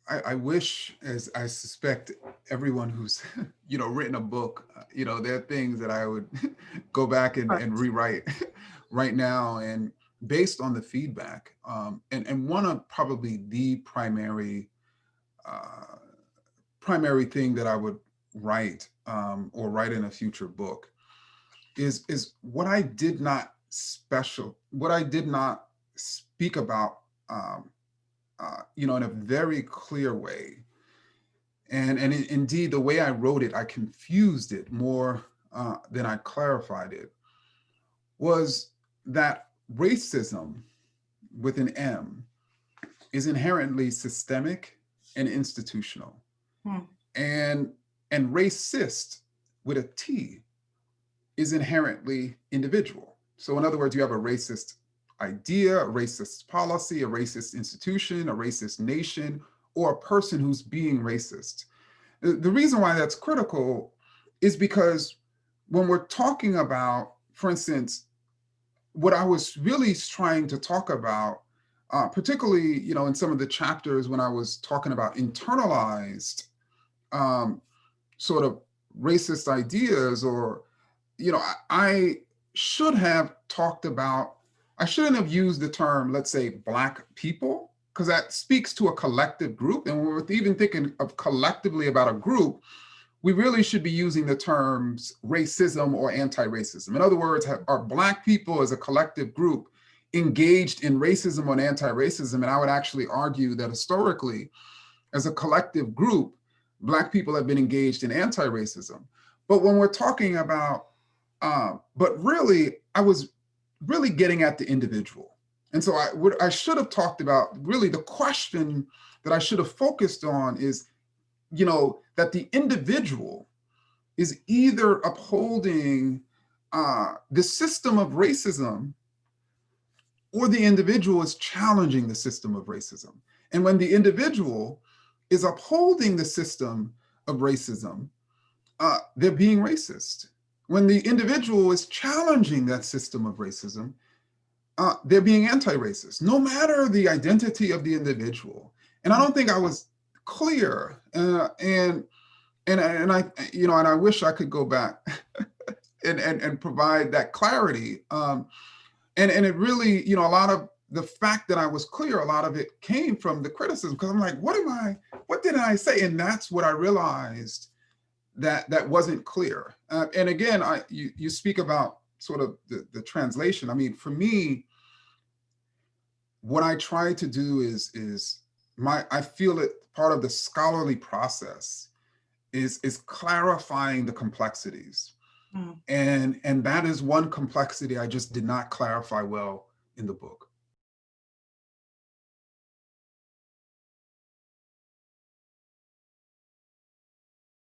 I wish, as I suspect everyone who's, written a book, there are things that I would go back and rewrite right now, and based on the feedback. And one of probably the uh, primary thing that I would write, or write in a future book, is what I did not speak about, in a very clear way. And indeed, the way I wrote it, I confused it more than I clarified it, was that racism with an M is inherently systemic and institutional. Hmm. And racist with a T is inherently individual. So in other words, you have a racist idea, a racist policy, a racist institution, a racist nation, or a person who's being racist. The reason why that's critical is because when we're talking about, for instance, what I was really trying to talk about, particularly, in some of the chapters when I was talking about internalized, um, sort of racist ideas, or, I should have talked about, I shouldn't have used the term, let's say, Black people, because that speaks to a collective group. And when we're even thinking of collectively about a group, we really should be using the terms racism or anti-racism. In other words, are Black people as a collective group engaged in racism or anti-racism? And I would actually argue that historically, as a collective group, Black people have been engaged in anti-racism. But when we're talking about, but really, I was really getting at the individual. And so I should have talked about, really the question that I should have focused on is, that the individual is either upholding the system of racism, or the individual is challenging the system of racism. And when the individual is upholding the system of racism, they're being racist. When the individual is challenging that system of racism, they're being anti-racist, no matter the identity of the individual. And I don't think I was clear. And I wish I could go back and provide that clarity. And it really, a lot of the fact that I was clear, a lot of it came from the criticism, because I'm like, what did I say? And that's what I realized that wasn't clear. And again, you speak about sort of the translation. I mean, for me, what I try to do is I feel it part of the scholarly process is clarifying the complexities. Hmm. And that is one complexity I just did not clarify well in the book.